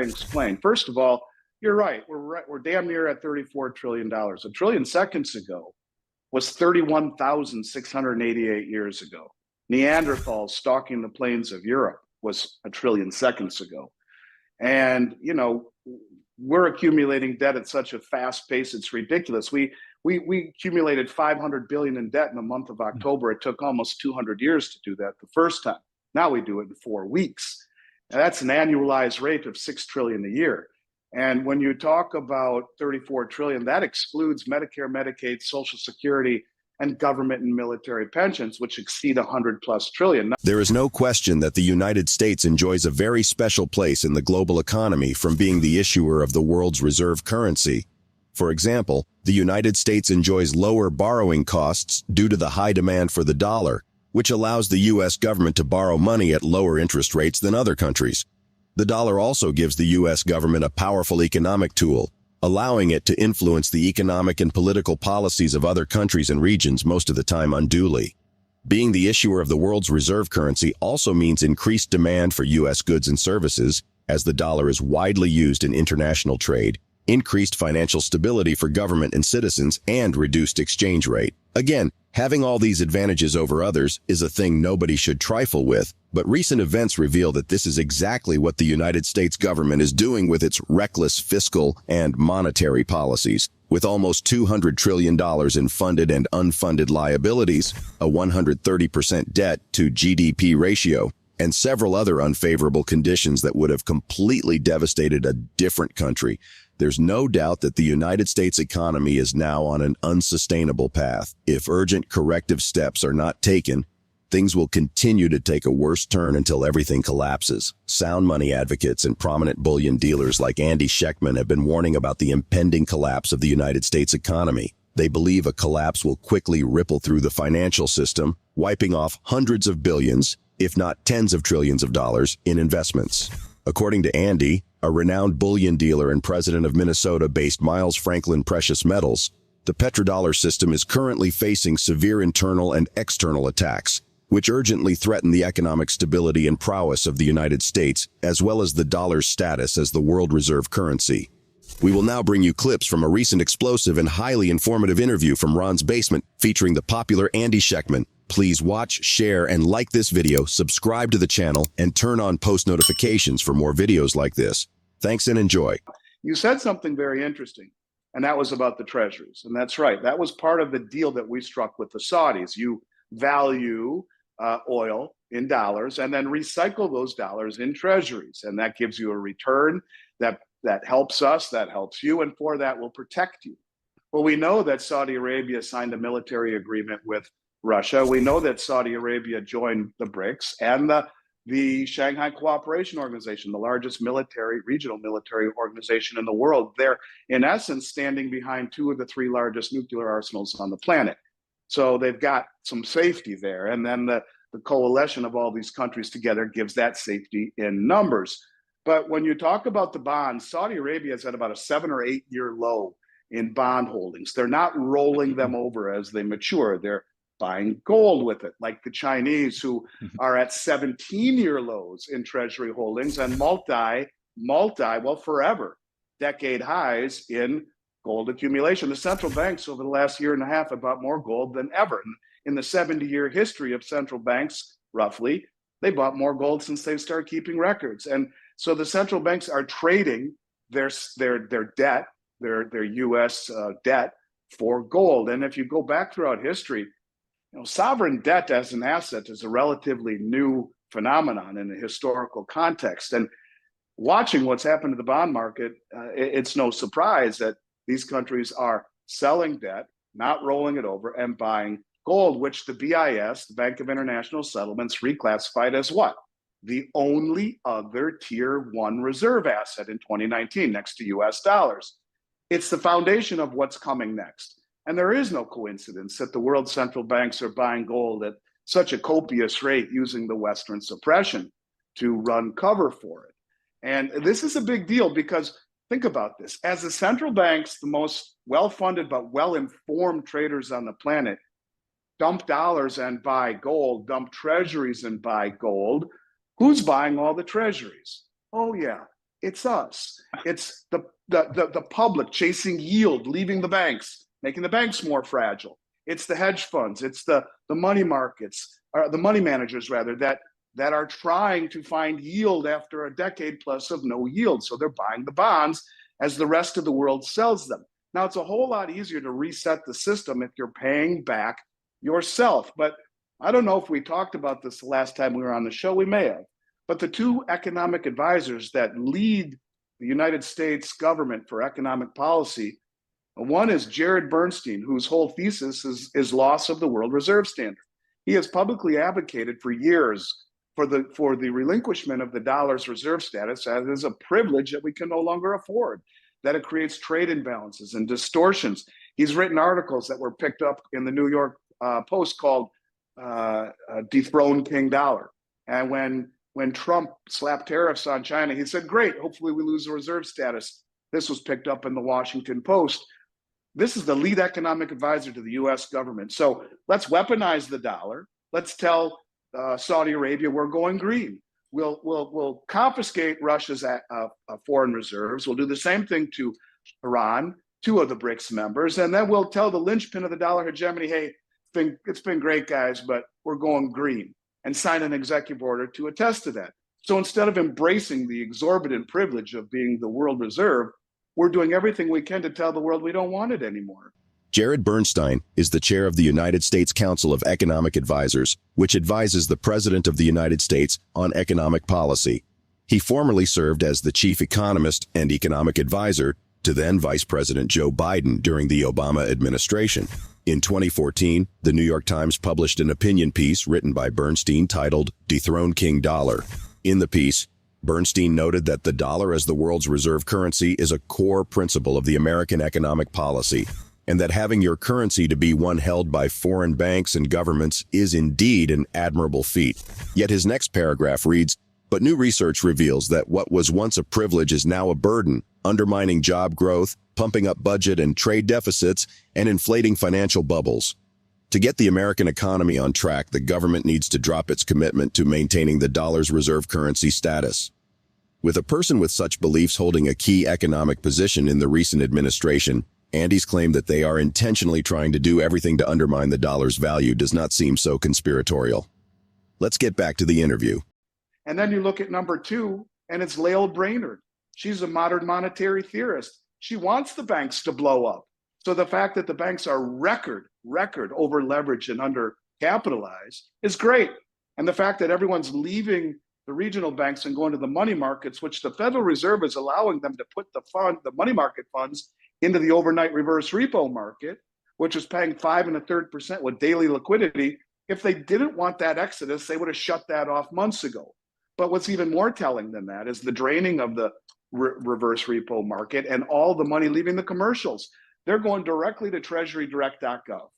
explain. First of all, you're right. We're damn near at $34 trillion. A trillion seconds ago was 31,688 years ago. Neanderthals stalking the plains of Europe was a trillion seconds ago. And, we're accumulating debt at such a fast pace, it's ridiculous. We accumulated 500 billion in debt in the month of October. It took almost 200 years to do that the first time. Now we do it in 4 weeks. And that's an annualized rate of 6 trillion a year. And when you talk about 34 trillion, that excludes Medicare, Medicaid, Social Security, and government and military pensions, which exceed 100 plus trillion. There is no question that the United States enjoys a very special place in the global economy from being the issuer of the world's reserve currency. For example, the United States enjoys lower borrowing costs due to the high demand for the dollar, which allows the U.S. government to borrow money at lower interest rates than other countries. The dollar also gives the U.S. government a powerful economic tool, allowing it to influence the economic and political policies of other countries and regions most of the time unduly. Being the issuer of the world's reserve currency also means increased demand for U.S. goods and services, as the dollar is widely used in international trade, increased financial stability for government and citizens, and reduced exchange rate. Again, having all these advantages over others is a thing nobody should trifle with, but recent events reveal that this is exactly what the United States government is doing with its reckless fiscal and monetary policies. With almost $200 trillion in funded and unfunded liabilities, a 130% debt-to-GDP ratio, and several other unfavorable conditions that would have completely devastated a different country, there's no doubt that the United States economy is now on an unsustainable path. If urgent corrective steps are not taken, things will continue to take a worse turn until everything collapses. Sound money advocates and prominent bullion dealers like Andy Schectman have been warning about the impending collapse of the United States economy. They believe a collapse will quickly ripple through the financial system, wiping off hundreds of billions, if not tens of trillions of dollars, in investments. According to Andy, a renowned bullion dealer and president of Minnesota-based Miles Franklin Precious Metals, the petrodollar system is currently facing severe internal and external attacks, which urgently threaten the economic stability and prowess of the United States, as well as the dollar's status as the world reserve currency. We will now bring you clips from a recent explosive and highly informative interview from Ron's Basement featuring the popular Andy Schectman. Please watch, share, and like this video, subscribe to the channel, and turn on post notifications for more videos like this. Thanks and enjoy. You said something very interesting, and that was about the treasuries. And that's right. That was part of the deal that we struck with the Saudis. You value oil in dollars and then recycle those dollars in treasuries. And that gives you a return that helps us, that helps you, and for that will protect you. Well, we know that Saudi Arabia signed a military agreement with Russia. We know that Saudi Arabia joined the BRICS and the Shanghai Cooperation Organization, the largest regional military organization in the world. They're, in essence, standing behind 2 of the 3 largest nuclear arsenals on the planet. So they've got some safety there. And then the coalition of all these countries together gives that safety in numbers. But when you talk about the bonds, Saudi Arabia is at about a 7 or 8 year low in bond holdings. They're not rolling them over as they mature. They're buying gold with it, like the Chinese, who are at 17-year lows in treasury holdings and forever decade highs in gold accumulation. The central banks over the last year and a half have bought more gold than ever. In the 70-year history of central banks, roughly, they bought more gold since they've started keeping records. And so the central banks are trading their debt, their U.S. debt, for gold. And if you go back throughout history, sovereign debt as an asset is a relatively new phenomenon in the historical context. And watching what's happened to the bond market, it's no surprise that these countries are selling debt, not rolling it over, and buying gold, which the BIS, the Bank of International Settlements, reclassified as what? The only other tier 1 reserve asset in 2019, next to US dollars. It's the foundation of what's coming next. And there is no coincidence that the world central banks are buying gold at such a copious rate using the Western suppression to run cover for it. And this is a big deal because think about this. As the central banks, the most well-funded but well-informed traders on the planet, dump dollars and buy gold, dump treasuries and buy gold, who's buying all the treasuries? Oh, yeah, It's us. It's the public chasing yield, leaving the banks, making the banks more fragile. It's the hedge funds. It's the money markets, or the money managers rather, that are trying to find yield after a decade plus of no yield. So they're buying the bonds as the rest of the world sells them. Now, it's a whole lot easier to reset the system if you're paying back yourself. But I don't know if we talked about this the last time we were on the show. We may have. But the two economic advisors that lead the United States government for economic policy, one is Jared Bernstein, whose whole thesis is loss of the world reserve standard. He has publicly advocated for years for the relinquishment of the dollar's reserve status as a privilege that we can no longer afford, that it creates trade imbalances and distortions. He's written articles that were picked up in the New York Post called Dethrone King Dollar. And when Trump slapped tariffs on China, he said, great, hopefully we lose the reserve status. This was picked up in the Washington Post. This is the lead economic advisor to the US government. So let's weaponize the dollar. Let's tell Saudi Arabia we're going green. We'll confiscate Russia's foreign reserves. We'll do the same thing to Iran, two of the BRICS members, and then we'll tell the linchpin of the dollar hegemony, hey, it's been great, guys, but we're going green, and sign an executive order to attest to that. So instead of embracing the exorbitant privilege of being the world reserve, we're doing everything we can to tell the world we don't want it anymore. Jared Bernstein is the chair of the United States Council of Economic Advisors, which advises the President of the United States on economic policy. He formerly served as the chief economist and economic advisor to then Vice President Joe Biden during the Obama administration. In 2014, the New York Times published an opinion piece written by Bernstein titled Dethrone King Dollar. In the piece, Bernstein noted that the dollar as the world's reserve currency is a core principle of the American economic policy, and that having your currency to be one held by foreign banks and governments is indeed an admirable feat. Yet his next paragraph reads, but new research reveals that what was once a privilege is now a burden, undermining job growth, pumping up budget and trade deficits, and inflating financial bubbles. To get the American economy on track, the government needs to drop its commitment to maintaining the dollar's reserve currency status. With a person with such beliefs holding a key economic position in the recent administration, Andy's claim that they are intentionally trying to do everything to undermine the dollar's value does not seem so conspiratorial. Let's get back to the interview. And then you look at number two, and it's Lael Brainerd. She's a modern monetary theorist. She wants the banks to blow up. So the fact that the banks are record over leveraged and under capitalized is great. And the fact that everyone's leaving the regional banks and going to the money markets, which the Federal Reserve is allowing them to put the money market funds into the overnight reverse repo market, which is paying 5 1/3% with daily liquidity. If they didn't want that exodus, they would have shut that off months ago. But what's even more telling than that is the draining of the reverse repo market and all the money leaving the commercials. They're going directly to treasurydirect.gov,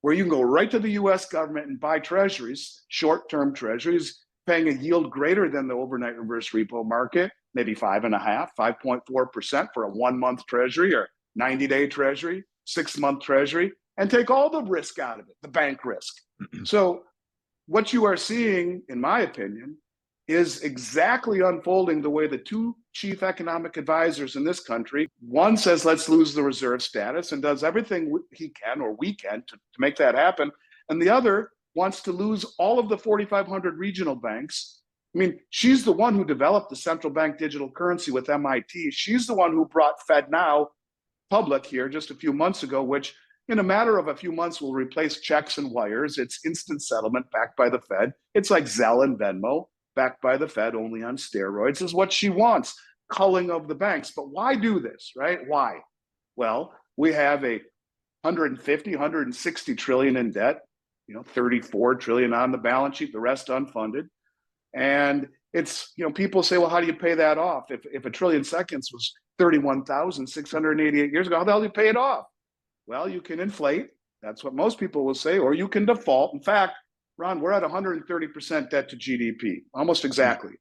where you can go right to the US government and buy treasuries, short-term treasuries, paying a yield greater than the overnight reverse repo market, maybe 5.5%, 5.4% for a 1-month treasury or 90-day treasury, 6-month treasury, and take all the risk out of it, the bank risk. So what you are seeing, in my opinion, is exactly unfolding the way the two chief economic advisors in this country, one says, let's lose the reserve status and does everything he can or we can to make that happen. And the other wants to lose all of the 4,500 regional banks. I mean, she's the one who developed the central bank digital currency with MIT. She's the one who brought FedNow public here just a few months ago, which in a matter of a few months will replace checks and wires. It's instant settlement backed by the Fed. It's like Zelle and Venmo, backed by the Fed, only on steroids, is what she wants, culling of the banks. But why do this, right? Why? Well, we have a 150, 160 trillion in debt, 34 trillion on the balance sheet, the rest unfunded. And it's, people say, well, how do you pay that off? If $1 trillion was 31,688 years ago, how the hell do you pay it off? Well, you can inflate. That's what most people will say, or you can default. In fact, Ron, we're at 130% debt to GDP, almost exactly.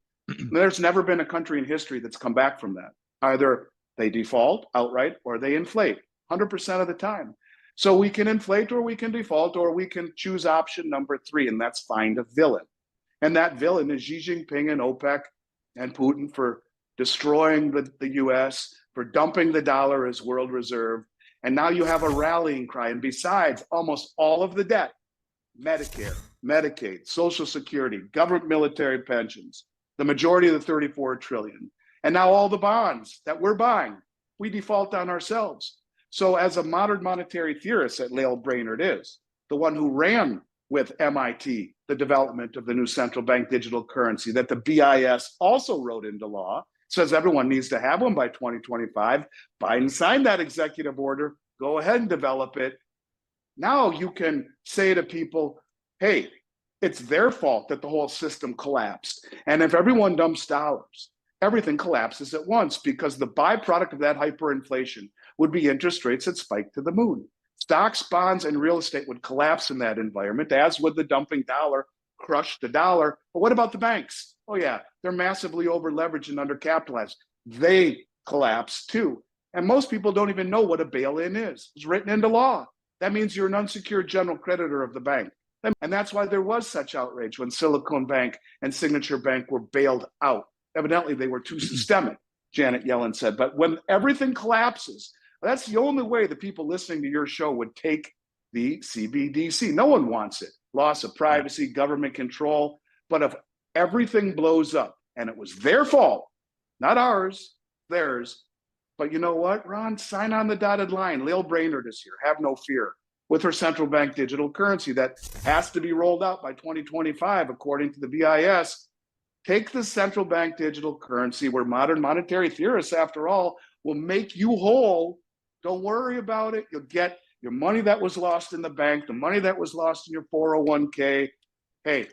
There's never been a country in history that's come back from that. Either they default outright or they inflate 100% of the time. So we can inflate or we can default or we can choose option number 3, and that's find a villain. And that villain is Xi Jinping and OPEC and Putin for destroying the US, for dumping the dollar as world reserve. And now you have a rallying cry. And besides, almost all of the debt, Medicare, Medicaid, Social Security, government military pensions, the majority of the 34 trillion. And now all the bonds that we're buying, we default on ourselves. So as a modern monetary theorist that Lael Brainerd is, the one who ran with MIT the development of the new central bank digital currency that the BIS also wrote into law, says everyone needs to have one by 2025. Biden signed that executive order. Go ahead and develop it. Now you can say to people, hey, it's their fault that the whole system collapsed. And if everyone dumps dollars, everything collapses at once, because the byproduct of that hyperinflation would be interest rates that spike to the moon. Stocks, bonds, and real estate would collapse in that environment, as would the dumping dollar crush the dollar. But what about the banks? Oh yeah, they're massively over leveraged and undercapitalized. They collapse too. And most people don't even know what a bail-in is. It's written into law. That means you're an unsecured general creditor of the bank. And that's why there was such outrage when Silicon Bank and Signature Bank were bailed out. Evidently, they were too systemic, Janet Yellen said. But when everything collapses, that's the only way the people listening to your show would take the CBDC. No one wants it. Loss of privacy, government control. But if everything blows up, and it was their fault, not ours, theirs. But you know what, Ron? Sign on the dotted line. Lael Brainerd is here. Have no fear. With her central bank digital currency that has to be rolled out by 2025, according to the BIS. Take the central bank digital currency, where modern monetary theorists, after all, will make you whole. Don't worry about it. You'll get your money that was lost in the bank, the money that was lost in your 401k. Hey,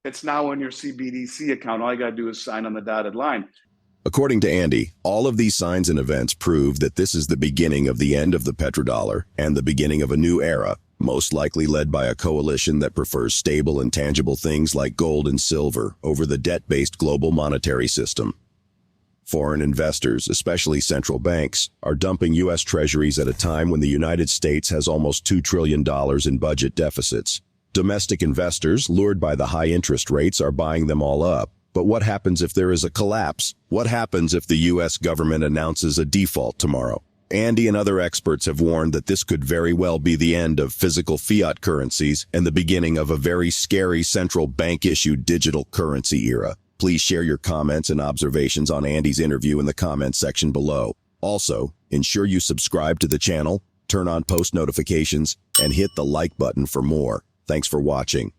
it's now in your CBDC account. All you got to do is sign on the dotted line. According to Andy, all of these signs and events prove that this is the beginning of the end of the petrodollar and the beginning of a new era, most likely led by a coalition that prefers stable and tangible things like gold and silver over the debt-based global monetary system. Foreign investors, especially central banks, are dumping U.S. treasuries at a time when the United States has almost $2 trillion in budget deficits. Domestic investors, lured by the high interest rates, are buying them all up. But what happens if there is a collapse? What happens if the U.S. government announces a default tomorrow? Andy and other experts have warned that this could very well be the end of physical fiat currencies and the beginning of a very scary central bank-issued digital currency era. Please share your comments and observations on Andy's interview in the comments section below. Also, ensure you subscribe to the channel, turn on post notifications, and hit the like button for more. Thanks for watching.